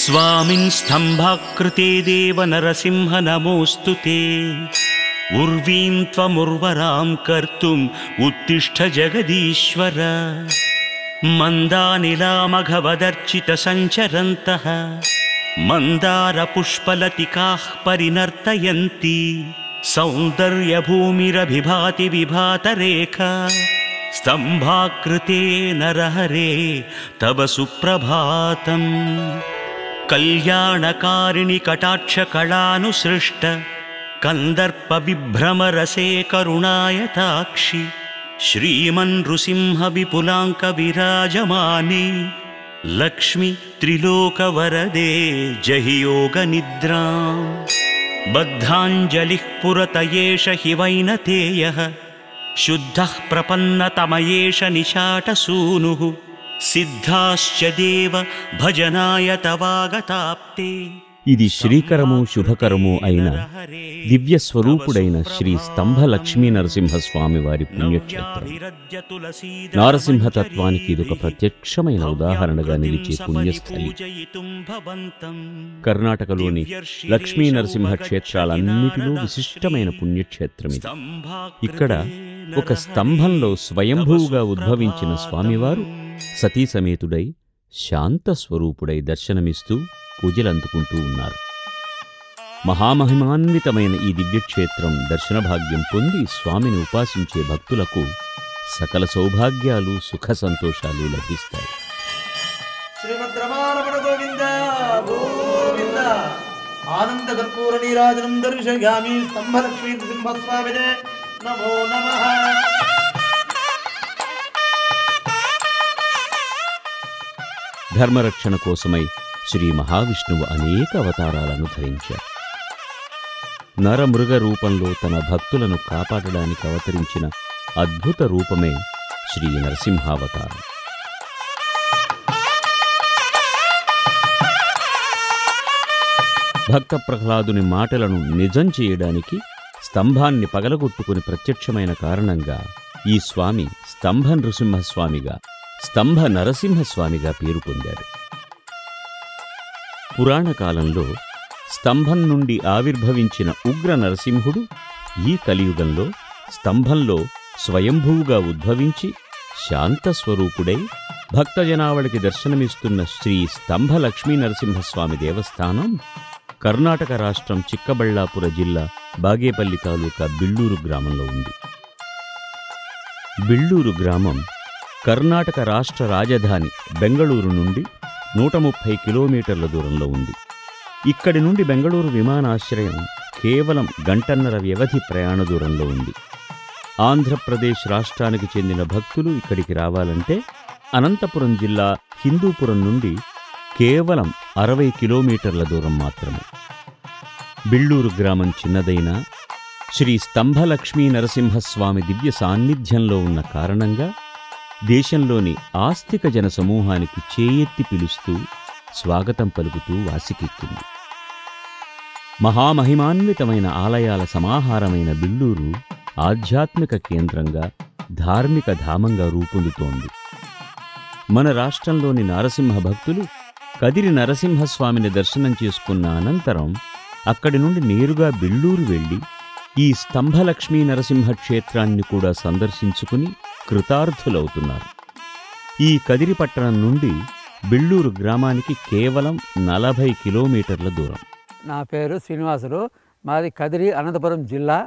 स्वामिन् स्तम्भाकृते देव नरसिंह नमोऽस्तु ते। उर्वीं त्वमुर्वरां कर्तुम् उत्तिष्ठ जगदीश्वर। मन्दानिलामघवदर्चितसञ्चरन्तः मन्दारपुष्पलतिकाः परिनर्तयन्ति। सौन्दर्यभूमिरभिभाति विभातरेखा स्तम्भाकृते नरहरे तव सुप्रभातम्। कल्याणकारिणि कटाक्षकलानुसृष्ट कन्दर्पविभ्रमरसे करुणायताक्षि। श्रीमन्नृसिंह विपुलाङ्क विराजमाने लक्ष्मी त्रिलोकवरदे जहि योगनिद्राम्। बद्धाञ्जलिः पुरतयेष हि वैनतेयः शुद्धः प्रपन्नतमयेष निशाटसूनुः। सिद्धाश्च देव भजनाय तवागताप्ते। ఇది శ్రీకరము శుభకరము అయిన దివ్య స్వరూపుడైన శ్రీ స్తంభ లక్ష్మీ నరసింహస్వామి వారి పుణ్యక్షేత్రం. నారసింహతత్వానికి ఇదొక ప్రత్యక్షమైన ఉదాహరణగా నిలిచే పుణ్యస్థలి. కర్ణాటకలోని లక్ష్మీ నరసింహ క్షేత్రాలన్నిటిలో విశిష్టమైన పుణ్యక్షేత్రం ఇది. ఇక్కడ ఒక స్తంభంలో స్వయంభూగా ఉద్భవించిన స్వామివారు సతీ సమేతుడై శాంత స్వరూపుడై దర్శనమిస్తూ పూజలందుకుంటూ ఉన్నారు. మహామహిమాన్వితమైన ఈ దివ్యక్షేత్రం దర్శన భాగ్యం పొంది స్వామిని ఉపాసించే భక్తులకు సకల సౌభాగ్యాలు సుఖ సంతోషాలు లభిస్తాయి. శ్రీమద్రమారమణ గోవింద గోవింద. ఆనంద కర్పూర నీరాజనం దర్శయామి స్తంభలక్ష్మీ నృసింహస్వామినే నమో నమః. ధర్మరక్షణ కోసమై శ్రీ మహావిష్ణువు అనేక అవతారాలను ధరించారు. నరమృగ రూపంలో తన భక్తులను కాపాడడానికి అవతరించిన అద్భుత రూపమే శ్రీ నరసింహావతారం. భక్త ప్రహ్లాదుని మాటలను నిజం చేయడానికి స్తంభాన్ని పగలగొట్టుకుని ప్రత్యక్షమైన కారణంగా ఈ స్వామి స్తంభ నృసింహస్వామిగా, స్తంభ నరసింహస్వామిగా పేరు పొందాడు. పురాణకాలంలో స్తంభం నుండి ఆవిర్భవించిన ఉగ్ర నరసింహుడు ఈ కలియుగంలో స్తంభంలో స్వయంభూగా ఉద్భవించి శాంతస్వరూపుడై భక్తజనావళికి దర్శనమిస్తున్న శ్రీ స్తంభ లక్ష్మీ నరసింహస్వామి దేవస్థానం కర్ణాటక రాష్ట్రం చిక్కబళ్ళాపుర జిల్లా బాగేపల్లి తాలూకా బిళ్ళూరు గ్రామంలో ఉంది. బిళ్ళూరు గ్రామం కర్ణాటక రాష్ట్ర రాజధాని బెంగళూరు నుండి 130 కిలోమీటర్ల దూరంలో ఉంది. ఇక్కడి నుండి బెంగళూరు విమానాశ్రయం కేవలం గంటన్నర వ్యవధి ప్రయాణ దూరంలో ఉంది. ఆంధ్రప్రదేశ్ రాష్ట్రానికి చెందిన భక్తులు ఇక్కడికి రావాలంటే అనంతపురం జిల్లా హిందూపురం నుండి కేవలం 60 కిలోమీటర్ల దూరం మాత్రమే. బిళ్ళూరు గ్రామం చిన్నదైనా శ్రీ స్తంభలక్ష్మీ నరసింహస్వామి దివ్య సాన్నిధ్యంలో ఉన్న కారణంగా దేశంలోని ఆస్తిక జన సమూహానికి చేయెత్తి పిలుస్తూ స్వాగతం పలుకుతూ వాసికెక్కింది. మహామహిమాన్వితమైన ఆలయాల సమాహారమైన బిళ్ళూరు ఆధ్యాత్మిక కేంద్రంగా, ధార్మిక ధామంగా రూపొందుతోంది. మన రాష్ట్రంలోని నారసింహ భక్తులు కదిరి నరసింహస్వామిని దర్శనం చేసుకున్న అనంతరం అక్కడి నుండి నేరుగా బిళ్ళూరు వెళ్లి ఈ స్తంభలక్ష్మీ నరసింహ క్షేత్రాన్ని కూడా సందర్శించుకుని కృతార్థులవుతున్నారు. ఈ కదిరి పట్టణం నుండి బిళ్ళూరు గ్రామానికి కేవలం 40 కిలోమీటర్ల దూరం. నా పేరు శ్రీనివాసులు, మాది కదిరి అనంతపురం జిల్లా.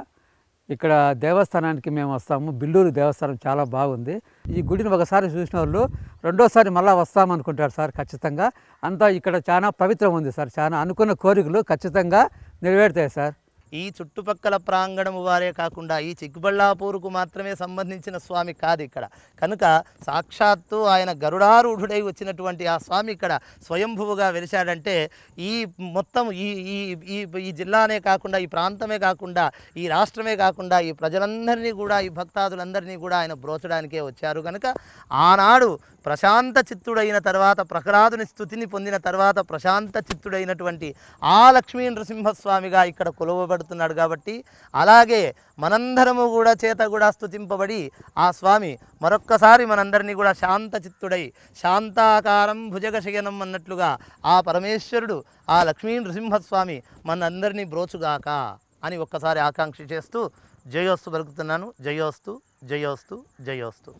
ఇక్కడ దేవస్థానానికి మేము వస్తాము. బిళ్ళూరు దేవస్థానం చాలా బాగుంది. ఈ గుడిని ఒకసారి చూసిన వాళ్ళు రెండోసారి మళ్ళీ వస్తామనుకుంటారు సార్. ఖచ్చితంగా అంతా ఇక్కడ చాలా పవిత్రం ఉంది సార్. చాలా అనుకున్న కోరికలు ఖచ్చితంగా నెరవేరుతాయి సార్. ఈ చుట్టుపక్కల ప్రాంగణము వారే కాకుండా ఈ చిక్కబళ్ళాపూర్కు మాత్రమే సంబంధించిన స్వామి కాదు ఇక్కడ. కనుక సాక్షాత్తు ఆయన గరుడారూఢుడై వచ్చినటువంటి ఆ స్వామి ఇక్కడ స్వయంభువుగా వెలిశాడంటే ఈ మొత్తం ఈ జిల్లానే కాకుండా, ఈ ప్రాంతమే కాకుండా, ఈ రాష్ట్రమే కాకుండా ఈ ప్రజలందరినీ కూడా, ఈ భక్తాదులందరినీ కూడా ఆయన బ్రోచడానికే వచ్చారు. కనుక ఆనాడు ప్రశాంత చిత్తుడైన తర్వాత, ప్రహ్లాదుని స్తుతిని పొందిన తర్వాత ప్రశాంత చిత్తుడైనటువంటి ఆ లక్ష్మీ నృసింహస్వామిగా ఇక్కడ కొలువబడుతున్నాడు. కాబట్టి అలాగే మనందరము కూడా చేత కూడా స్తుతింపబడి ఆ స్వామి మరొక్కసారి మనందరినీ కూడా శాంత చిత్తుడై శాంతాకారం భుజగశయనం అన్నట్లుగా ఆ పరమేశ్వరుడు ఆ లక్ష్మీ నృసింహస్వామి మనందరినీ బ్రోచుగాక అని ఒక్కసారి ఆకాంక్ష చేస్తూ జయోస్తు పలుకుతున్నాను. జయోస్తు, జయోస్తు, జయోస్తు.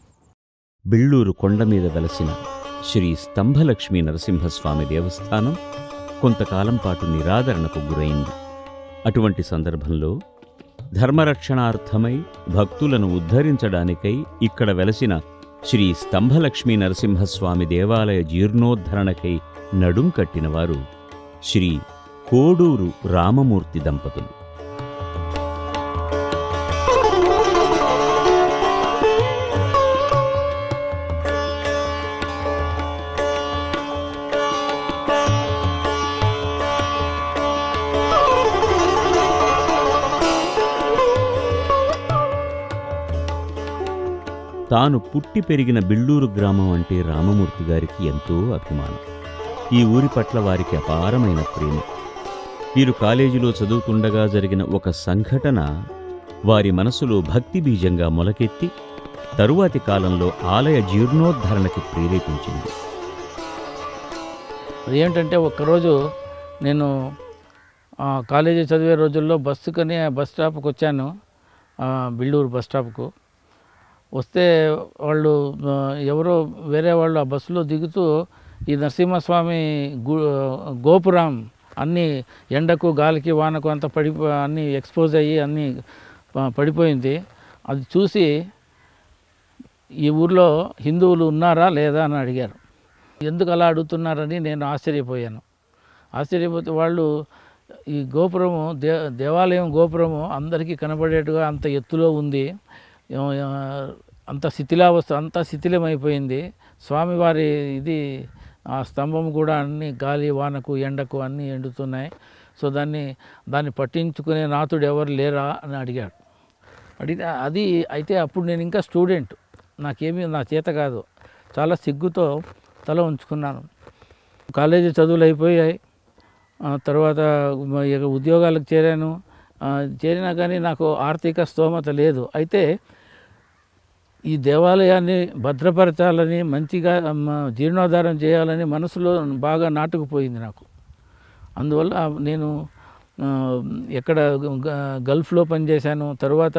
బిళ్ళూరు కొండ మీద వెలసిన శ్రీ స్తంభలక్ష్మీ నరసింహస్వామి దేవస్థానం కొంతకాలం పాటు నిరాదరణకు గురైంది. అటువంటి సందర్భంలో ధర్మరక్షణార్థమై భక్తులను ఉద్ధరించడానికై ఇక్కడ వెలసిన శ్రీ స్తంభలక్ష్మీ నరసింహస్వామి దేవాలయ జీర్ణోద్ధరణకై నడుం కట్టినవారు శ్రీ కోడూరు రామమూర్తి దంపతులు. తాను పుట్టి పెరిగిన బిళ్ళూరు గ్రామం అంటే రామమూర్తి గారికి ఎంతో అభిమానం. ఈ ఊరి పట్ల వారికి అపారమైన ప్రేమ. వీరు కాలేజీలో చదువుతుండగా జరిగిన ఒక సంఘటన వారి మనసులో భక్తి బీజంగా మొలకెత్తి తరువాతి కాలంలో ఆలయ జీర్ణోద్ధరణకి ప్రేరేపించింది. ఏంటంటే ఒక్కరోజు నేను కాలేజీ చదివే రోజుల్లో బస్సుకని బస్ స్టాప్కి వచ్చాను, బిళ్ళూరు బస్ స్టాప్కు. వస్తే వాళ్ళు ఎవరో వేరే వాళ్ళు ఆ బస్సులో దిగుతూ ఈ నరసింహస్వామి గోపురం అన్నీ ఎండకు గాలికి వానకు అంతా అన్నీ ఎక్స్పోజ్ అయ్యి అన్నీ పడిపోయింది. అది చూసి ఈ ఊర్లో హిందువులు ఉన్నారా లేదా అని అడిగారు. ఎందుకు అలా అడుగుతున్నారని నేను ఆశ్చర్యపోయాను. ఆశ్చర్యపోతే వాళ్ళు ఈ గోపురము దేవాలయం గోపురము అందరికీ కనబడేట్టుగా అంత ఎత్తులో ఉంది, అంత శిథిలమైపోయింది. స్వామివారి ఇది ఆ స్తంభం కూడా అన్ని గాలి వానకు ఎండకు అన్నీ ఎండుతున్నాయి. సో దాన్ని పట్టించుకునే నాథుడు ఎవరు లేరా అని అడిగాడు. అడిగితే అయితే అప్పుడు నేను ఇంకా స్టూడెంట్, నా చేత కాదు, చాలా సిగ్గుతో తల ఉంచుకున్నాను. కాలేజీ చదువులు అయిపోయాయి, తర్వాత ఉద్యోగాలకు చేరాను. చేరినా కానీ నాకు ఆర్థిక స్తోమత లేదు. అయితే ఈ దేవాలయాన్ని భద్రపరచాలని, మంచిగా జీర్ణోద్ధారం చేయాలని మనసులో బాగా నాటుకుపోయింది నాకు. అందువల్ల నేను ఎక్కడ గల్ఫ్లో పనిచేశాను, తర్వాత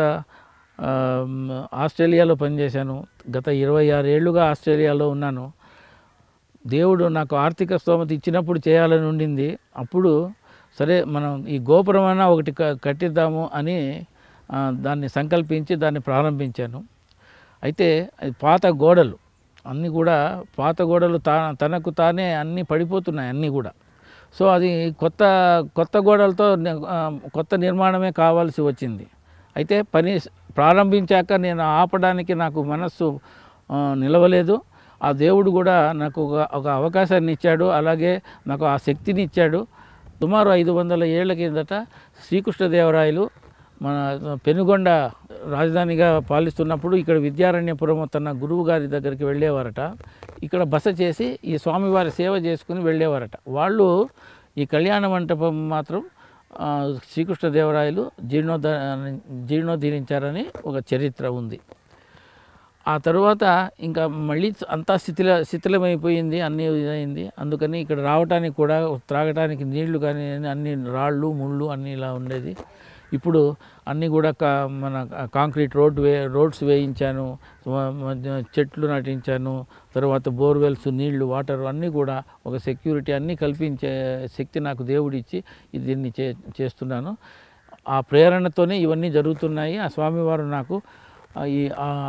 ఆస్ట్రేలియాలో పనిచేశాను. గత 26 ఏళ్ళుగా ఆస్ట్రేలియాలో ఉన్నాను. దేవుడు నాకు ఆర్థిక స్తోమత ఇచ్చినప్పుడు చేయాలని ఉండింది. అప్పుడు సరే మనం ఈ గోపురం అన్నా ఒకటి కట్టిద్దాము అని దాన్ని సంకల్పించి దాన్ని ప్రారంభించాను. అయితే పాత గోడలు అన్నీ కూడా తనకు తానే అన్నీ పడిపోతున్నాయి అన్నీ కూడా. సో అది కొత్త గోడలతో కొత్త నిర్మాణమే కావాల్సి వచ్చింది. అయితే పని ప్రారంభించాక నేను ఆపడానికి నాకు మనస్సు నిలవలేదు. ఆ దేవుడు కూడా నాకు ఒక అవకాశాన్ని ఇచ్చాడు, అలాగే నాకు ఆ శక్తిని ఇచ్చాడు. సుమారు 500 ఏళ్ల కిందట శ్రీకృష్ణదేవరాయలు మన పెనుగొండ రాజధానిగా పాలిస్తున్నప్పుడు ఇక్కడ విద్యారణ్యపురం తన గురువు గారి దగ్గరికి వెళ్ళేవారట. ఇక్కడ బస చేసి ఈ స్వామివారి సేవ చేసుకుని వెళ్ళేవారట. వాళ్ళు ఈ కళ్యాణ మంటపం మాత్రం శ్రీకృష్ణదేవరాయలు జీర్ణోద్ధరించారని ఒక చరిత్ర ఉంది. ఆ తరువాత ఇంకా మళ్ళీ అంతా శిథిలమైపోయింది, అన్నీ ఇదైంది. అందుకని ఇక్కడ రావడానికి కూడా త్రాగటానికి నీళ్లు కానీ అన్ని రాళ్ళు ముళ్ళు అన్నీ ఇలా ఉండేది. ఇప్పుడు అన్నీ కూడా మన కాంక్రీట్ రోడ్స్ వేయించాను, చెట్లు నాటించాను, తర్వాత బోర్వెల్స్ నీళ్లు వాటర్ అన్నీ కూడా ఒక సెక్యూరిటీ అన్నీ కల్పించే శక్తి నాకు దేవుడిచ్చి దీన్ని చేస్తున్నాను. ఆ ప్రేరణతోనే ఇవన్నీ జరుగుతున్నాయి. ఆ స్వామివారు నాకు ఈ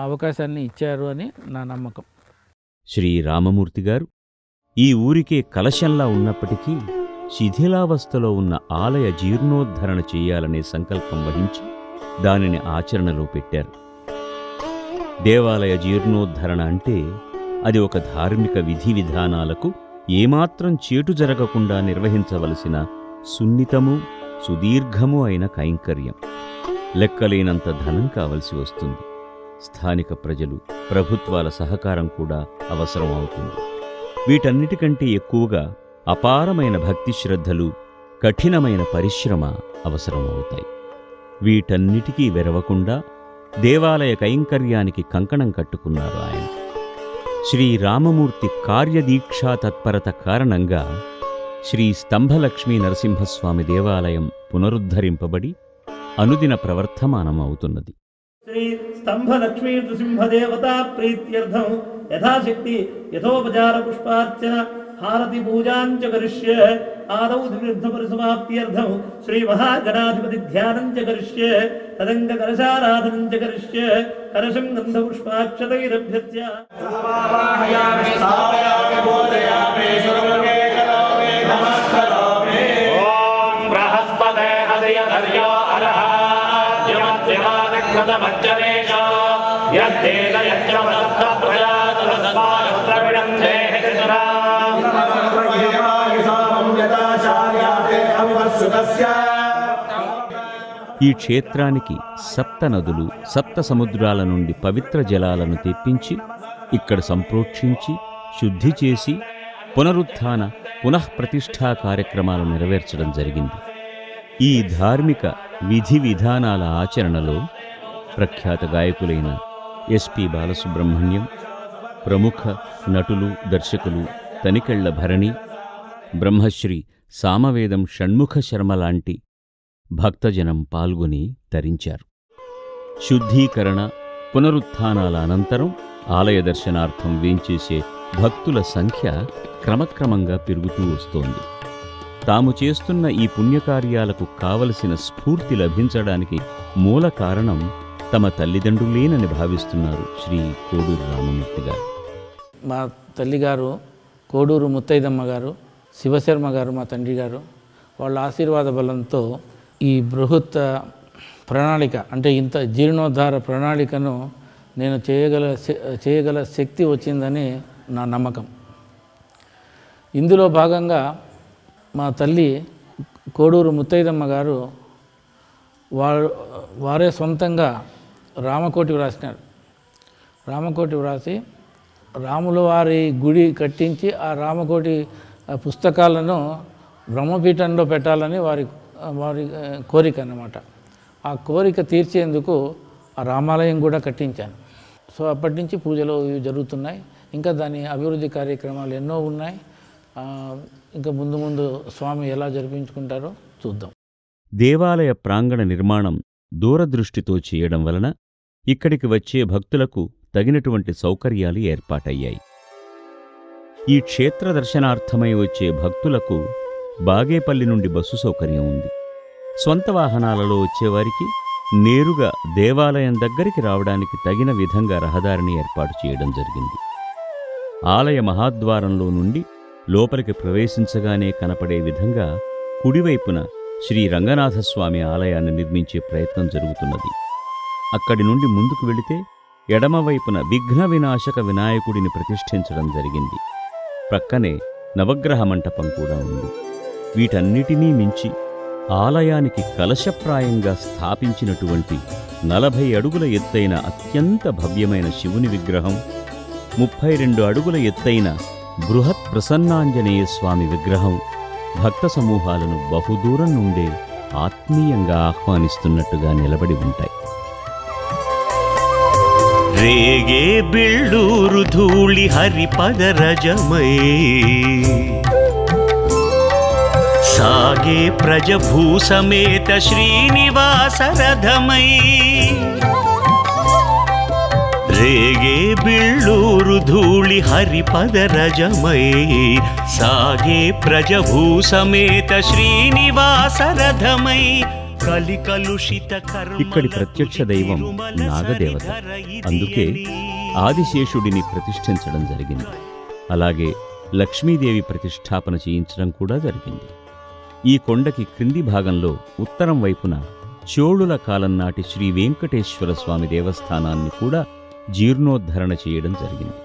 అవకాశాన్ని ఇచ్చారు అని నా నమ్మకం. శ్రీ రామమూర్తి గారు ఈ ఊరికే కలశంలా ఉన్నప్పటికీ శిథిలావస్థలో ఉన్న ఆలయ జీర్ణోద్ధరణ చేయాలనే సంకల్పం వహించి దానిని ఆచరణలో పెట్టారు. దేవాలయ జీర్ణోద్ధరణ అంటే అది ఒక ధార్మిక విధి విధానాలకు ఏమాత్రం చేటు జరగకుండా నిర్వహించవలసిన సున్నితము సుదీర్ఘము అయిన కైంకర్యం. లెక్కలేనంత ధనం కావలసి వస్తుంది. స్థానిక ప్రజలు, ప్రభుత్వాల సహకారం కూడా అవసరం అవుతుంది. వీటన్నిటికంటే ఎక్కువగా అపారమైన భక్తి శ్రద్ధలు, కఠినమైన పరిశ్రమ అవసరమవుతాయి. వీటన్నిటికీ వెరవకుండా దేవాలయ కైంకర్యానికి కంకణం కట్టుకున్నారు ఆయన. శ్రీరామమూర్తి కార్యదీక్షా తత్పరత కారణంగా శ్రీ స్తంభలక్ష్మీ నరసింహస్వామి దేవాలయం పునరుద్ధరింపబడి అనుదిన ప్రవర్తమానం అవుతున్నది. శ్రీ స్తంభలక్ష్మీ నృసింహదేవతా ప్రీత్యర్థం యథాశక్తి యథోపచార పుష్పార్చన హారతి పూజాంచ కరిష్యే. ఆదౌ త్రివృద్ధ పరిసమాప్త్యర్థం శ్రీ మహాగణాధిపతి ధ్యానం చ కరిష్యే. తదంగ కలశారాధనం చ కరిష్యే. కలశం గంధ పుష్పాక్షతైరభ్యర్చ్య ఈ క్షేత్రానికి 7 నదులు, 7 సముద్రాల నుండి పవిత్ర జలాలను తెప్పించి ఇక్కడ సంప్రోక్షించి శుద్ధి చేసి పునరుత్థాన పునఃప్రతిష్ఠా కార్యక్రమాలు నెరవేర్చడం జరిగింది. ఈ ధార్మిక విధి విధానాల ఆచరణలో ప్రఖ్యాత గాయకులైన ఎస్పి బాలసుబ్రహ్మణ్యం, ప్రముఖ నటులు, దర్శకులు తనికెళ్ల భరణి, బ్రహ్మశ్రీ సామవేదం షణ్ముఖ శర్మ లాంటి భక్తజనం పాల్గొని తరించారు. శుద్ధీకరణ, పునరుత్థానాల అనంతరం ఆలయ దర్శనార్థం వేంచేసే భక్తుల సంఖ్య క్రమక్రమంగా పెరుగుతూ వస్తోంది. తాము చేస్తున్న ఈ పుణ్యకార్యాలకు కావలసిన స్ఫూర్తి లభించడానికి మూల కారణం తమ తల్లిదండ్రులేనని భావిస్తున్నారు శ్రీ కోడూరు రామమూర్తి గారు. మా తల్లిగారు కోడూరు ముత్తైదమ్మ గారు, శివశర్మ గారు మా తండ్రి గారు, వాళ్ళ ఆశీర్వాద బలంతో ఈ బృహత్ ప్రణాళిక అంటే ఇంత జీర్ణోద్ధార ప్రణాళికను నేను చేయగల శక్తి వచ్చిందని నా నమ్మకం. ఇందులో భాగంగా మా తల్లి కోడూరు ముత్తైదమ్మ గారు వారే సొంతంగా రామకోటి వ్రాసినారు. రామకోటి వ్రాసి రాముల వారి గుడి కట్టించి ఆ రామకోటి పుస్తకాలను బ్రహ్మపీఠంలో పెట్టాలని వారి కోరిక అన్నమాట. ఆ కోరిక తీర్చేందుకు ఆ రామాలయం కూడా కట్టించాను. సో అప్పటి నుంచి పూజలు ఇవి జరుగుతున్నాయి. ఇంకా దాని అభివృద్ధి కార్యక్రమాలు ఎన్నో ఉన్నాయి. ఇంకా ముందు ముందు స్వామి ఎలా జరిపించుకుంటారో చూద్దాం. దేవాలయ ప్రాంగణ నిర్మాణం దూరదృష్టితో చేయడం వలన ఇక్కడికి వచ్చే భక్తులకు తగినటువంటి సౌకర్యాలు ఏర్పాటయ్యాయి. ఈ క్షేత్ర దర్శనార్థమై వచ్చే భక్తులకు బాగేపల్లి నుండి బస్సు సౌకర్యం ఉంది. స్వంత వాహనాలలో వచ్చేవారికి నేరుగా దేవాలయం దగ్గరికి రావడానికి తగిన విధంగా రహదారిని ఏర్పాటు చేయడం జరిగింది. ఆలయ మహాద్వారంలో నుండి లోపలికి ప్రవేశించగానే కనపడే విధంగా కుడివైపున శ్రీ రంగనాథస్వామి ఆలయాన్ని నిర్మించే ప్రయత్నం జరుగుతున్నది. అక్కడి నుండి ముందుకు వెళితే ఎడమవైపున విఘ్న వినాశక వినాయకుడిని ప్రతిష్ఠించడం జరిగింది. ప్రక్కనే నవగ్రహ మంటపం కూడా ఉంది. వీటన్నిటినీ మించి ఆలయానికి కలశప్రాయంగా స్థాపించినటువంటి 40 అడుగుల ఎత్తైన అత్యంత భవ్యమైన శివుని విగ్రహం, 32 అడుగుల ఎత్తైన బృహత్ ప్రసన్నాంజనేయ స్వామి విగ్రహం భక్త సమూహాలను బహుదూరం నుండే ఆత్మీయంగా ఆహ్వానిస్తున్నట్టుగా నిలబడి ఉంటాయి. రేగే బిళ్ళూరు ధూళి హరిపదరజమై సాగే ప్రజభూసమేత శ్రీనివాస రథమై రేగే బిళ్ళూరు ధూళి హరిపదరజమై సాగే ప్రజభూసమేత శ్రీనివాస రథమై కలికలుషిత కర్మ. ఇక్కడి ప్రత్యక్ష దైవం నాగదేవత. అందుకే ఆదిశేషుడిని ప్రతిష్ఠించడం జరిగింది. అలాగే లక్ష్మీదేవి ప్రతిష్ఠాపన చేయించడం కూడా జరిగింది. ఈ కొండకి క్రింది భాగంలో ఉత్తరం వైపున చోళుల కాలం నాటి శ్రీ వెంకటేశ్వర స్వామి దేవస్థానాన్ని కూడా జీర్ణోద్ధరణ చేయడం జరిగింది.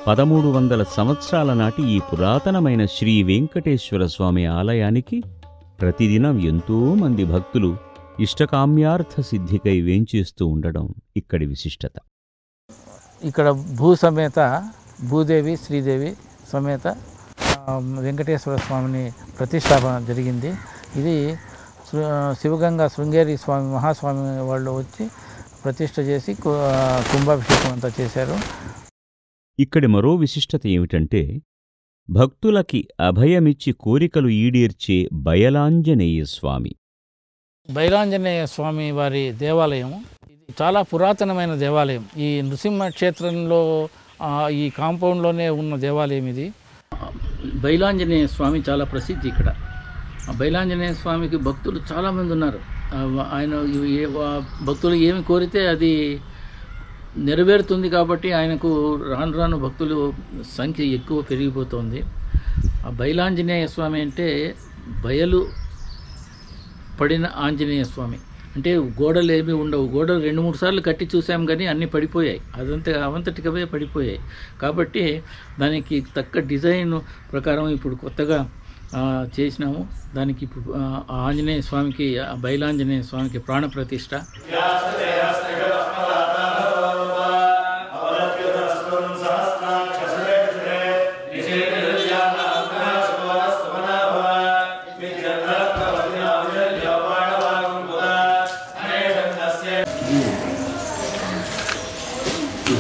1300 సంవత్సరాల నాటి ఈ పురాతనమైన శ్రీ వెంకటేశ్వర స్వామి ఆలయానికి ప్రతిదినం ఎంతో మంది భక్తులు ఇష్టకామ్యార్థ సిద్ధికై వేంచేస్తూ ఉండడం ఇక్కడి విశిష్టత. ఇక్కడ భూ సమేత భూదేవి శ్రీదేవి సమేత వెంకటేశ్వర స్వామిని ప్రతిష్టాపన జరిగింది. ఇది శివగంగా శృంగేరి స్వామి మహాస్వామి వాళ్ళు వచ్చి ప్రతిష్ట చేసి కుంభాభిషేకం అంతా చేశారు. ఇక్కడి మరో విశిష్టత ఏమిటంటే భక్తులకి అభయమిచ్చి కోరికలు ఈడేర్చే బయలాంజనేయ స్వామి. బైలాంజనేయ స్వామి వారి దేవాలయం ఇది చాలా పురాతనమైన దేవాలయం. ఈ నృసింహ క్షేత్రంలో ఈ కాంపౌండ్లోనే ఉన్న దేవాలయం ఇది. బైలాంజనేయ స్వామి చాలా ప్రసిద్ధి ఇక్కడ. ఆ బైలాంజనేయ స్వామికి భక్తులు చాలామంది ఉన్నారు. ఆయన భక్తులు ఏమి కోరితే అది నెరవేరుతుంది కాబట్టి ఆయనకు రాను రాను భక్తులు సంఖ్య ఎక్కువ పెరిగిపోతుంది. ఆ బైలాంజనేయ స్వామి అంటే బయలు పడిన ఆంజనేయ స్వామి. అంటే గోడలు ఏమీ ఉండవు. గోడలు 2-3 సార్లు కట్టి చూసాం కానీ అన్నీ పడిపోయాయి, అవంతటికవే పడిపోయాయి. కాబట్టి దానికి తగ్గ డిజైన్ ప్రకారం ఇప్పుడు కొత్తగా చేసినాము. దానికి ఇప్పుడు ఆంజనేయ స్వామికి బైలాంజనేయ స్వామికి ప్రాణప్రతిష్ఠ.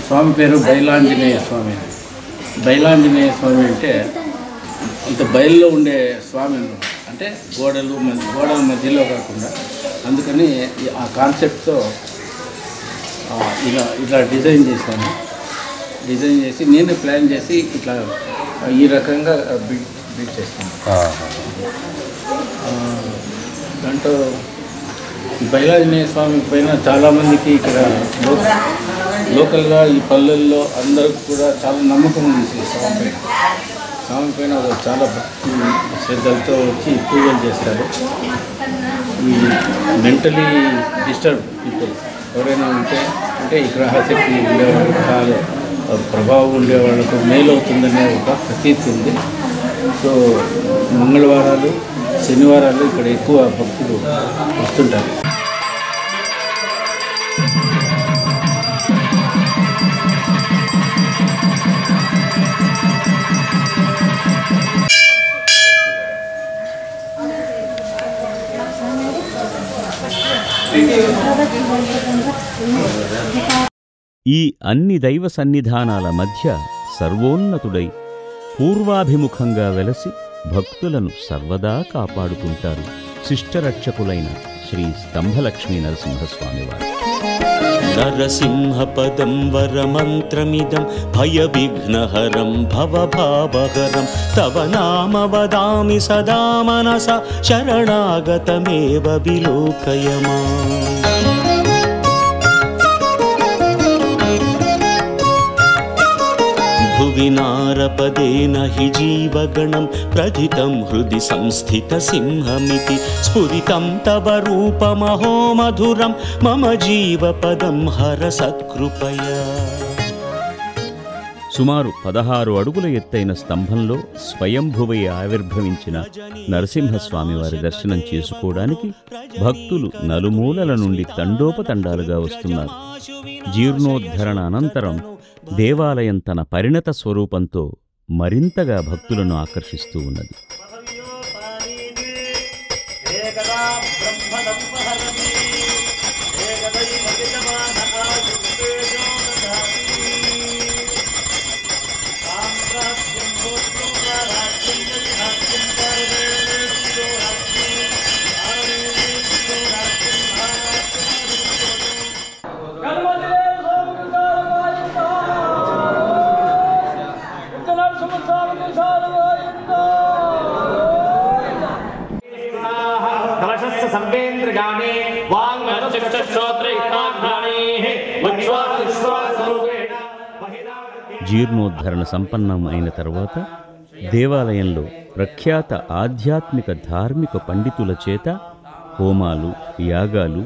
స్వామి పేరు బైలాంజనేయ స్వామి. బైలాంజనేయ స్వామి అంటే అంత బయల్లో ఉండే స్వామి అంటే గోడల మధ్యలో కాకుండా, అందుకని ఆ కాన్సెప్ట్తో ఇట్లా డిజైన్ చేశాను. డిజైన్ చేసి నేనే ప్లాన్ చేసి ఇట్లా ఈ రకంగా బిల్డ్ చేస్తాను. దాంట్లో బైలాంజనేయ స్వామి పైన చాలామందికి ఇక్కడ లోకల్గా ఈ పల్లెల్లో అందరికి కూడా చాలా నమ్మకం ఉంది. స్వామి పైన చాలా భక్తి శ్రద్ధలతో వచ్చి పూజలు చేస్తారు. ఈ మెంటలీ డిస్టర్బ్ పీపుల్ ఎవరైనా ఉంటే, అంటే ఈ గ్రహశక్తి ఉండేవాళ్ళకి చాలా ప్రభావం ఉండేవాళ్ళకు మేలవుతుందనే ఒక ప్రతీతి ఉంది. సో మంగళవారాలు శనివారాలు ఇక్కడ ఎక్కువ భక్తులు వస్తుంటారు. ఈ అన్ని దైవ సన్నిధానాల మధ్య సర్వోన్నతుడై పూర్వాభిముఖంగా వెలసి భక్తులను సర్వదా కాపాడుతుంటారు శిష్టరక్షకులైన శ్రీ స్తంభలక్ష్మీ నరసింహస్వామివారు. నరసింహపదం వరమంత్రమిదం భయవిఘ్నహరం భవభావహరం తవ నామ వదామి సదా మనస శరణాగతమేవ విలోకయ మాం. భువి నారపదేన హి జీవగణం ప్రథితం హృది సంస్థిత సింహమితి స్ఫురితం తవ రూపమహో మధురం మమ జీవపదం హర సత్కృపయా. సుమారు 16 అడుగుల ఎత్తైన స్తంభంలో స్వయంభువై ఆవిర్భవించిన నరసింహస్వామివారి దర్శనం చేసుకోవడానికి భక్తులు నలుమూలల నుండి తండోపతండాలుగా వస్తున్నారు. జీర్ణోద్ధరణ అనంతరం దేవాలయం తన పరిణత స్వరూపంతో మరింతగా భక్తులను ఆకర్షిస్తూ ఉన్నది. జీర్ణోద్ధరణ సంపన్నం అయిన తర్వాత దేవాలయంలో ప్రఖ్యాత ఆధ్యాత్మిక ధార్మిక పండితుల చేత హోమాలు, యాగాలు,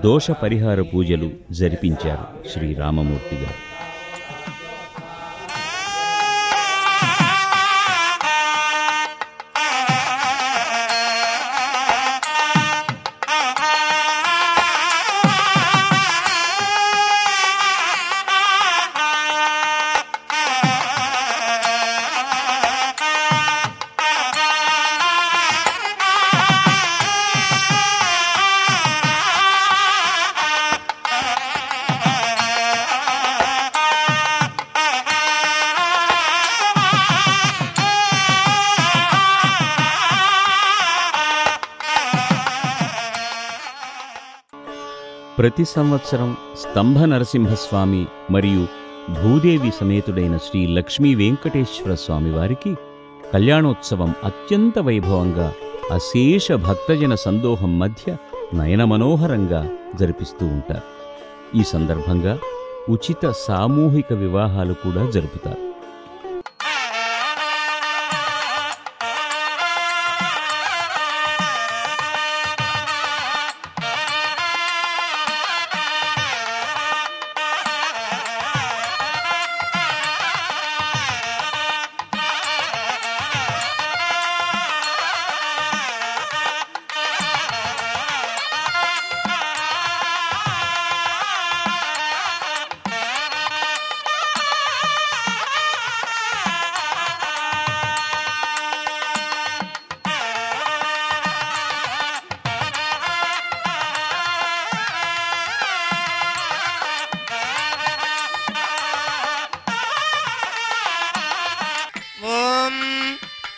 దోష పరిహార పూజలు జరిపించారు శ్రీరామమూర్తి గారు. ప్రతి సంవత్సరం స్తంభ నరసింహస్వామి మరియు భూదేవి సమేతుడైన శ్రీ లక్ష్మీ వెంకటేశ్వర స్వామి వారికి కళ్యాణోత్సవం అత్యంత వైభవంగా అశేష భక్తజన సందోహం మధ్య నయనమనోహరంగా జరిపిస్తూ ఉంటారు. ఈ సందర్భంగా ఉచిత సామూహిక వివాహాలు కూడా జరుపుతారు.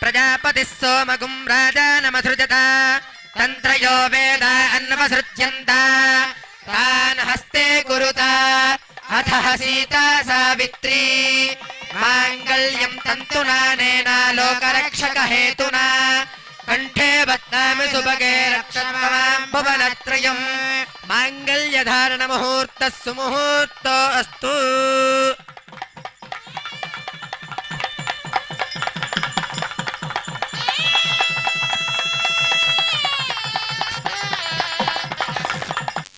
ప్రజాపతి సోమగుం రాజానమసృజత తంత్రయో వేద అన్నవసృజ్యంత తాన్ హస్తే కురుత అథ సీతా సావిత్రీ మాంగళ్యం తంతునానేన లోకరక్షక హేతునా కంఠే బధ్నామి సుభగే రక్షమాం భువనత్రయం మాంగళ్యధారణ ముహూర్త సుముహూర్తో అస్తు.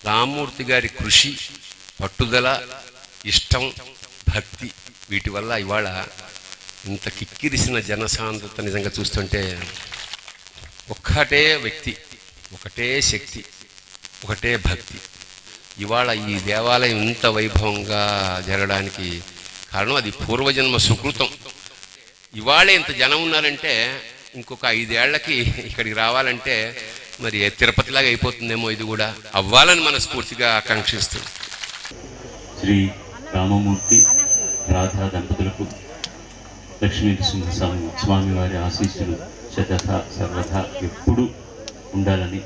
రామ్మూర్తి గారి కృషి, పట్టుదల, ఇష్టం, భక్తి వీటి వల్ల ఇవాళ ఇంత కిక్కిరిసిన జనసాంద్రత నిజంగా చూస్తుంటే ఒక్కటే వ్యక్తి, ఒకటే శక్తి, ఒకటే భక్తి. ఇవాళ ఈ దేవాలయం ఇంత వైభవంగా జరగడానికి కారణం అది పూర్వజన్మ సుకృతం. ఇవాళే ఇంత జనం ఉన్నారంటే ఇంకొక 5 ఏళ్లకి ఇక్కడికి రావాలంటే మరి తిరుపతిలాగా అయిపోతుందేమో, ఇది కూడా అవ్వాలని మనస్ఫూర్తిగా ఆకాంక్షిస్తుంది. శ్రీ రామమూర్తి రాధా దంపతులకు లక్ష్మీనరసింహ స్వామి వారి ఆశీస్సులు శతథా సర్వథా ఎప్పుడూ ఉండాలని.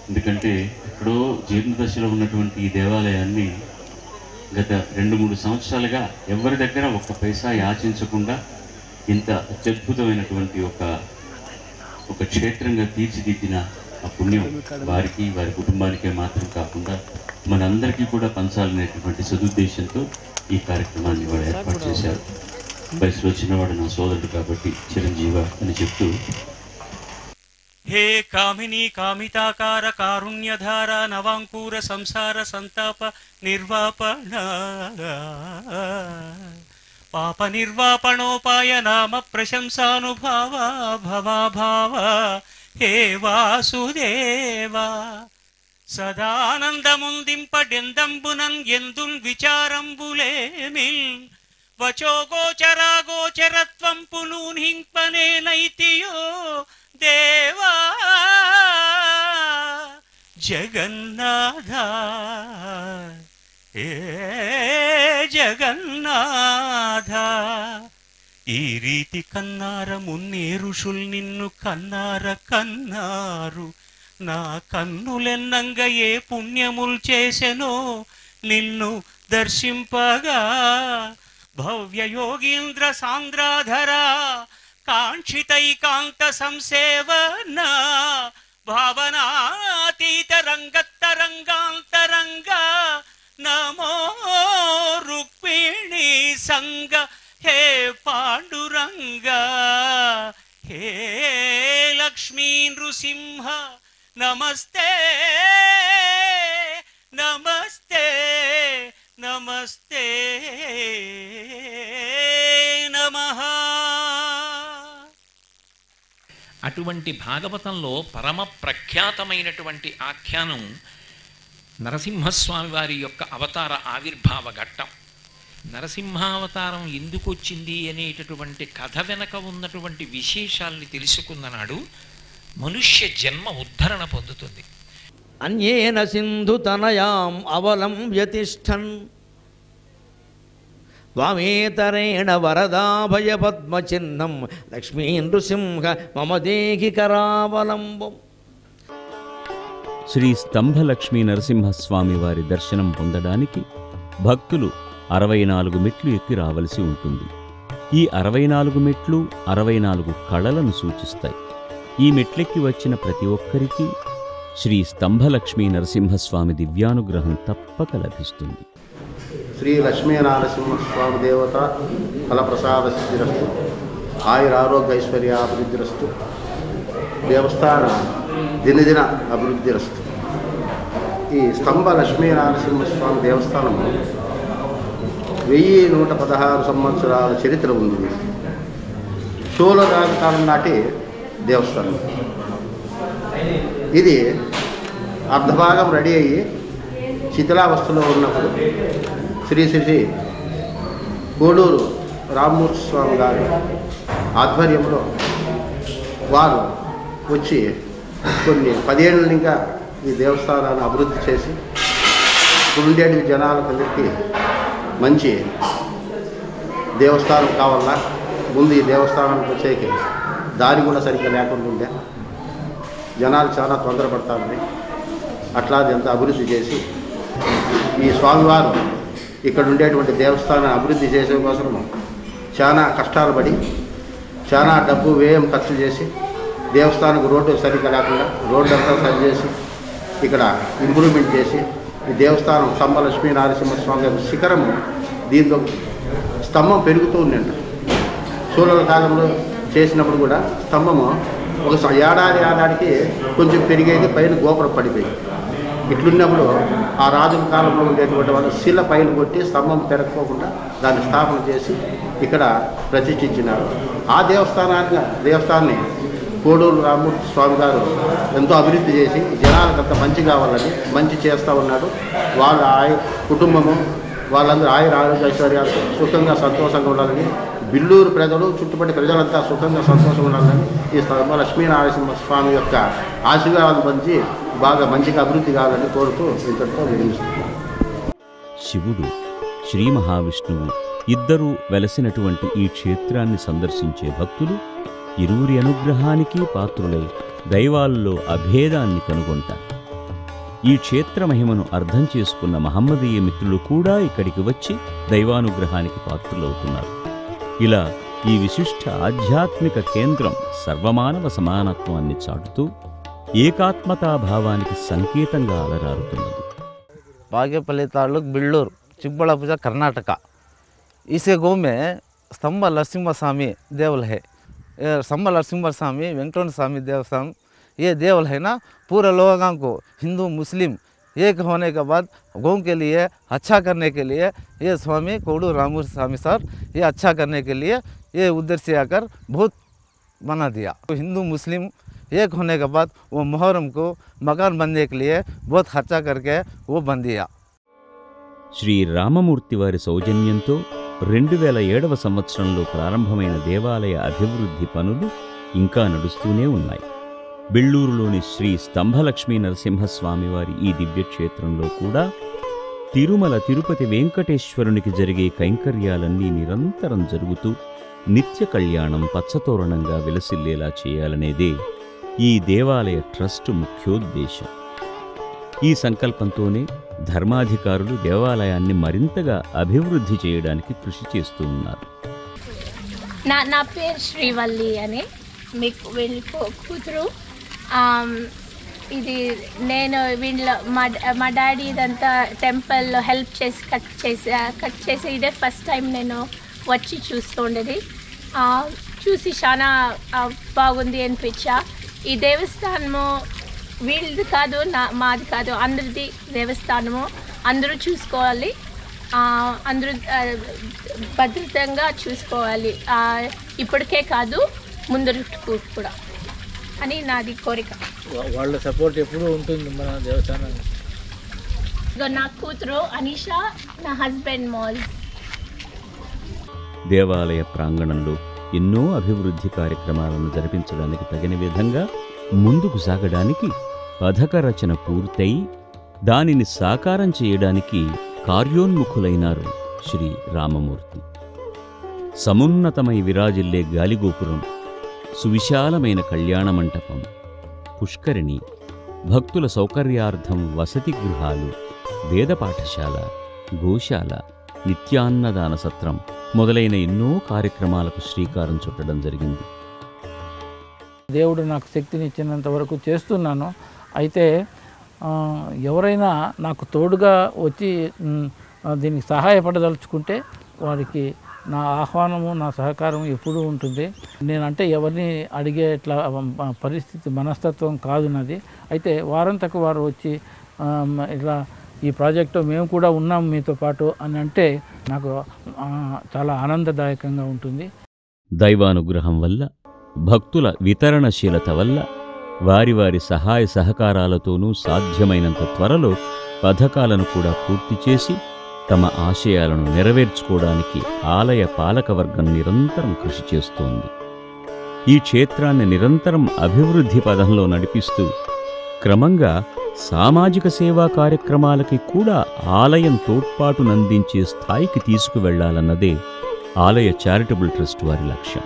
ఎందుకంటే ఎక్కడో జీర్ణదశలో ఉన్నటువంటి ఈ దేవాలయాన్ని గత 2-3 సంవత్సరాలుగా ఎవరి దగ్గర ఒక్క పైసా యాచించకుండా ఇంత అత్యద్భుతమైనటువంటి ఒక క్షేత్రంగా తీర్చిదిద్దిన ఆ పుణ్యం వారికి, వారి కుటుంబానికే మాత్రం కాకుండా మనందరికీ కూడా పంచాలనేటువంటి సదుద్దేశంతో ఈ కార్యక్రమాన్ని వాడు ఏర్పాటు చేశారు. వయసులో చిన్నవాడు నా సోదరుడు కాబట్టి చిరంజీవ అని చెప్తూ, హే కామిని కామితాకార కారుణ్యధార నవాంకూర సంసార సంతాప నిర్వాపణ పాప నిర్వాపణోపాయ నామ ప్రశంసానుభావ భవాభావ హే వాసుదేవా సదానందముందింపడెందంబునన్ ఎందున్ విచారంబులేమిల్ వచోగోచరాగోచరత్వం పునూహింపనేనైతియో దేవా జగన్నాథ ఏ జగన్నాథ ఈ రీతి కన్నార మున్నే ఋషుల్ నిన్ను కన్నార కన్నారు నా కన్నులెన్నంగ ఏ పుణ్యముల్ చేసెనో నిన్ను దర్శింపగా భవ్య యోగీంద్ర సాంద్రాధరా కాంక్షితైకాంత సంసేవన భావనాతీత రంగత్తరంగాంతరంగ నమో రుక్మిణీ సంగ హే పాండురంగ హే లక్ష్మీ నృసింహ నమస్తే నమస్తే నమస్తే నమః. అటువంటి భాగవతంలో పరమ ప్రఖ్యాతమైనటువంటి ఆఖ్యానం నరసింహస్వామి వారి యొక్క అవతార ఆవిర్భావ ఘట్టం. నరసింహావతారం ఎందుకు వచ్చింది అనేటటువంటి కథ వెనక ఉన్నటువంటి విశేషాల్ని తెలుసుకున్ననాడు మనుష్య జన్మ ఉద్ధరణ పొందుతుంది. అన్యేన సింధు తనయాం అవలంబ్యతిష్ఠన్ వామేతరేణ వరదాభయ పద్మచిహ్నం లక్ష్మీ నృసింహ మమ దేహి కరావలంబం. శ్రీ స్తంభలక్ష్మీ నరసింహస్వామి వారి దర్శనం పొందడానికి భక్తులు 64 మెట్లు ఎక్కి రావలసి ఉంటుంది. ఈ 64 మెట్లు 64 కళలను సూచిస్తాయి. ఈ మెట్లెక్కి వచ్చిన ప్రతి ఒక్కరికి శ్రీ స్తంభలక్ష్మీ నరసింహస్వామి దివ్యానుగ్రహం తప్పక లభిస్తుంది. శ్రీ లక్ష్మీనరసింహస్వామి దేవత ఫలప్రసాద సిద్ధిరస్తు, ఆయురారోగ్య ఐశ్వర్యాభివృద్ధిరస్తు, దేవస్థాన దినదిన అభివృద్ధిరస్తు. ఈ స్తంభ లక్ష్మీనరసింహస్వామి దేవస్థానము 1116 సంవత్సరాల చరిత్ర ఉంది. చోళరాజు కాలం నాటి దేవస్థానం. ఇది అర్ధభాగం రెడీ అయ్యి శిథిలావస్థలో ఉన్నప్పుడు శ్రీ కోడూరు రామ్మూర్తి స్వామి గారి ఆధ్వర్యంలో వారు వచ్చి కొన్ని 10 ఏళ్ళ ఇంకా ఈ దేవస్థానాన్ని అభివృద్ధి చేసి ఇప్పుడుండేటి జనాలకందరికీ మంచి దేవస్థానం కావాలా, ముందు ఈ దేవస్థానానికి వచ్చేకి దారి కూడా సరిగ్గా లేకుండా ఉండే, జనాలు చాలా తొందరపడతారని అట్లా ఎంత అభివృద్ధి చేసి ఈ స్వామివారు ఇక్కడ ఉండేటువంటి దేవస్థానం అభివృద్ధి చేసే కోసం చాలా కష్టాలు పడి చాలా డబ్బు వ్యయం ఖర్చు చేసి దేవస్థానానికి రోడ్డు సరిగ్గా లేకుండా రోడ్డు అంతా సరి చేసి ఇక్కడ ఇంప్రూవ్మెంట్ చేసి ఈ దేవస్థానం స్తంభ లక్ష్మీ నరసింహస్వామి శిఖరము దీంతో స్తంభం పెరుగుతూ ఉందంట. చోళల కాలంలో చేసినప్పుడు కూడా స్తంభము ఒక ఏడాదికి కొంచెం పెరిగేది, పైన గోపురం పడిపోయింది. ఇట్లున్నప్పుడు ఆ రాజుల కాలంలో ఉండేటువంటి వాళ్ళు శిల పైన కొట్టి స్తంభం పెరగకోకుండా దాన్ని స్థాపన చేసి ఇక్కడ ప్రతిష్ఠించినారు. ఆ దేవస్థానాన్ని కోడూరు రామ్మూర్తి స్వామి గారు ఎంతో అభివృద్ధి చేసి జనాలకు అంత మంచి కావాలని మంచి చేస్తూ ఉన్నాడు. వాళ్ళ కుటుంబము వాళ్ళందరూ ఆరోగ్య ఐశ్వర్యాలు సుఖంగా సంతోషంగా ఉండాలని, బిల్లూరు ప్రజలు చుట్టుపక్కల ప్రజలంతా సుఖంగా సంతోషంగా ఉండాలని ఈ లక్ష్మీనరసింహ స్వామి యొక్క ఆశీర్వాదాలు పొంది బాగా మంచిగా అభివృద్ధి కావాలని కోరుతూ ఇంతటితో వినిపిస్తున్నాను. శివుడు, శ్రీ మహావిష్ణువు ఇద్దరూ వెలసినటువంటి ఈ క్షేత్రాన్ని సందర్శించే భక్తులు ఇరువురి అనుగ్రహానికి పాత్రులై దైవాల్లో అభేదాన్ని కనుగొంటారు. ఈ క్షేత్ర మహిమను అర్థం చేసుకున్న మహమ్మదీయ మిత్రులు కూడా ఇక్కడికి వచ్చి దైవానుగ్రహానికి పాత్రులవుతున్నారు. ఇలా ఈ విశిష్ట ఆధ్యాత్మిక కేంద్రం సర్వమానవ సమానత్వాన్ని చాటుతూ ఏకాత్మతాభావానికి సంకేతంగా అలరారుతున్నది. बागेपल्ली तालुक बिल्लूर चिकबल्लापुर कर्नाटक। इस गाँव में स्तंभ नरसिम्हा स्वामी देवल है। स्तंभ नरसिम्हा स्वामी वेंकटेश्वर स्वामी देवस्थान ये देवल है ना, पूरे लोगों को हिंदू मुस्लिम एक होने के बाद गाँव के लिए अच्छा करने के लिए ये स्वामी कोडू रामूर्ति स्वामी सर ये अच्छा करने के लिए ये उधर से आकर बहुत बना दिया। तो हिंदू मुस्लिम एक होने के बाद वो मुहर्रम को मकान बनने के लिए बहुत खर्चा करके वो बन दिया। శ్రీ రామమూర్తి వారి సౌజన్యంతో 2007వ సంవత్సరంలో ప్రారంభమైన దేవాలయ అభివృద్ధి పనులు ఇంకా నడుస్తూనే ఉన్నాయి. బిళ్ళూరులోని శ్రీ స్తంభలక్ష్మీ నరసింహస్వామి వారి ఈ దివ్యక్షేత్రంలో కూడా తిరుమల తిరుపతి వెంకటేశ్వరునికి జరిగే కైంకర్యాలన్నీ నిరంతరం జరుగుతూ నిత్య కళ్యాణం పచ్చతోరణంగా విలసిల్లేలా చేయాలనేదే ఈ దేవాలయ ట్రస్టు ముఖ్యోద్దేశం. ఈ సంకల్పంతోనే ధర్మాధికారులు దేవాలయాన్ని మరింతగా అభివృద్ధి చేయడానికి కృషి చేస్తూ ఉన్నారు. నా పేరు శ్రీవల్లి అని, మీకు వీళ్ళ కూతురు. ఇది నేను వీళ్ళ మా డాడీ ఇదంతా టెంపుల్ హెల్ప్ చేసి కట్ చేసి ఇదే ఫస్ట్ టైం నేను వచ్చి చూస్తుండేది. చూసి చాలా బాగుంది అనిపించా. ఈ దేవస్థానము వీళ్ళది కాదు, మాది కాదు, అందరిది దేవస్థానము. అందరూ చూసుకోవాలి, అందరూ భద్రతంగా చూసుకోవాలి. ఇప్పటికే కాదు ముందర కూడా అని నాది కోరిక. వాళ్ళ సపోర్ట్ ఎప్పుడు ఉంటుంది మన దేవస్థానానికి. నా కూతురు అనిషా, నా హస్బెండ్ మోజ్. దేవాలయ ప్రాంగణంలో ఎన్నో అభివృద్ధి కార్యక్రమాలను జరిపించడానికి తగిన విధంగా ముందుకు సాగడానికి పథక రచన పూర్తయి దానిని సాకారం చేయడానికి కార్యోన్ముఖులైనారు శ్రీ రామమూర్తి. సమున్నతమై విరాజిల్లే గాలిగోపురం, సువిశాలమైన కళ్యాణ మంటపం, పుష్కరిణి, భక్తుల సౌకర్యార్థం వసతి గృహాలు, వేద పాఠశాల, గోశాల, నిత్యాన్నదాన సత్రం మొదలైన ఎన్నో కార్యక్రమాలకు శ్రీకారం చుట్టడం జరిగింది. దేవుడు నాకు శక్తిని ఇచ్చినంత వరకు చేస్తున్నాను. అయితే ఎవరైనా నాకు తోడుగా వచ్చి దీనికి సహాయపడదలుచుకుంటే వారికి నా ఆహ్వానము, నా సహకారం ఎప్పుడూ ఉంటుంది. నేనంటే ఎవరిని అడిగే ఇట్లా పరిస్థితి, మనస్తత్వం కాదు నాది. అయితే వారంతకు వారు వచ్చి ఇట్లా ఈ ప్రాజెక్టు మేము కూడా ఉన్నాం మీతో పాటు అని అంటే నాకు చాలా ఆనందదాయకంగా ఉంటుంది. దైవానుగ్రహం వల్ల, భక్తుల వితరణశీలత వల్ల, వారి వారి సహాయ సహకారాలతోనూ సాధ్యమైనంత త్వరలో పథకాలను కూడా పూర్తి చేసి తమ ఆశయాలను నెరవేర్చుకోవడానికి ఆలయ పాలకవర్గం నిరంతరం కృషి చేస్తోంది. ఈ క్షేత్రాన్ని నిరంతరం అభివృద్ధి పదంలో నడిపిస్తూ క్రమంగా సామాజిక సేవా కార్యక్రమాలకి కూడా ఆలయం తోడ్పాటునందించే స్థాయికి తీసుకువెళ్లాలన్నదే ఆలయ చారిటబుల్ ట్రస్ట్ వారి లక్ష్యం.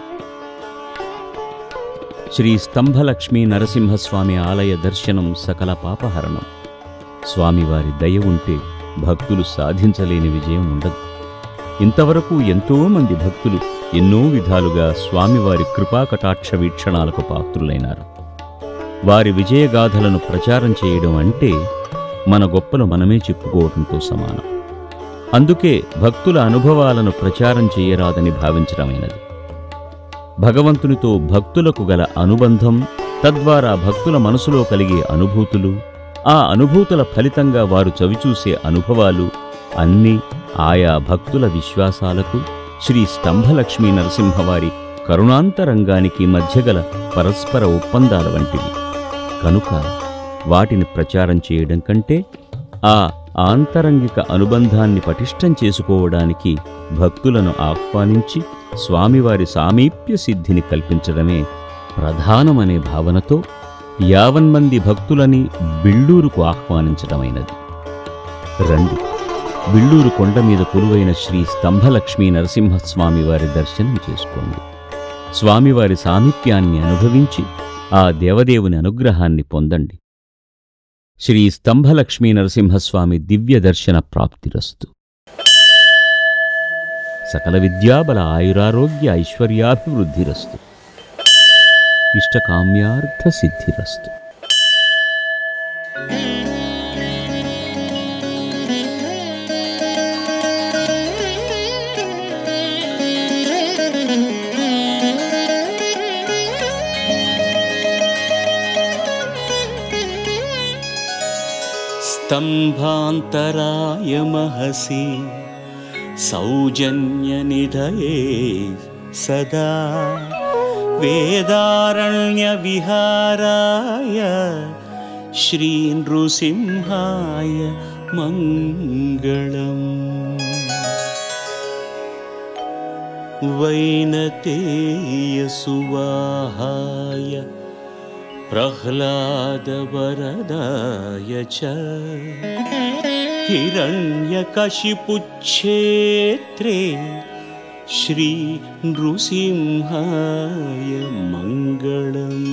శ్రీ స్తంభలక్ష్మీ నరసింహస్వామి ఆలయ దర్శనం సకల పాపహరణం. స్వామివారి దయ ఉంటే భక్తులు సాధించలేని విజయం ఉండదు. ఇంతవరకు ఎంతోమంది భక్తులు ఎన్నో విధాలుగా స్వామివారి కృపాకటాక్ష వీక్షణాలకు పాత్రులైనారు. వారి విజయగాథలను ప్రచారం చేయడం అంటే మన గొప్పలు మనమే చెప్పుకోవడంతో సమానం. అందుకే భక్తుల అనుభవాలను ప్రచారం చేయరాదని భావించడమైనది. భగవంతునితో భక్తులకు గల అనుబంధం, తద్వారా భక్తుల మనసులో కలిగే అనుభూతులు, ఆ అనుభూతుల ఫలితంగా వారు చవిచూసే అనుభవాలు అన్నీ ఆయా భక్తుల విశ్వాసాలకు, శ్రీ స్తంభలక్ష్మీ నరసింహవారి కరుణాంతరంగానికి మధ్యగల పరస్పర ఒప్పందాల వంటివి. కనుక వాటిని ప్రచారం చేయడం కంటే ఆ ఆంతరంగిక అనుబంధాన్ని పటిష్టం చేసుకోవడానికి భక్తులను ఆహ్వానించి స్వామివారి సామీప్య సిద్ధిని కల్పించడమే ప్రధానమనే భావనతో 50 మంది భక్తులని బిళ్ళూరుకు ఆహ్వానించడమైనది. రండి, బిళ్ళూరు కొండ మీద కొలువైన శ్రీ స్తంభలక్ష్మీ నరసింహస్వామి వారి దర్శనం చేసుకోండి. స్వామివారి సామీప్యాన్ని అనుభవించి ఆ దేవదేవుని అనుగ్రహాన్ని పొందండి. శ్రీ స్తంభలక్ష్మీ నరసింహస్వామి దివ్య దర్శన ప్రాప్తిరస్తు. సకల విద్యాబల ఆయురారోగ్య ఐశ్వర్యాభివృద్ధిరస్తు. ఇష్టకామ్యార్థ సిద్ధిరస్తు. स्तंभान्तराय महसि सौजन्यनिधये सदा वेदारण्यविहाराय श्री नृसिंहाय मङ्गलम्। वैनतेयसुवाहाय प्रह्लादवरदाय च हिरण्यकशिपुच्छेत्रे श्री नृसिंहाय मङ्गलम्।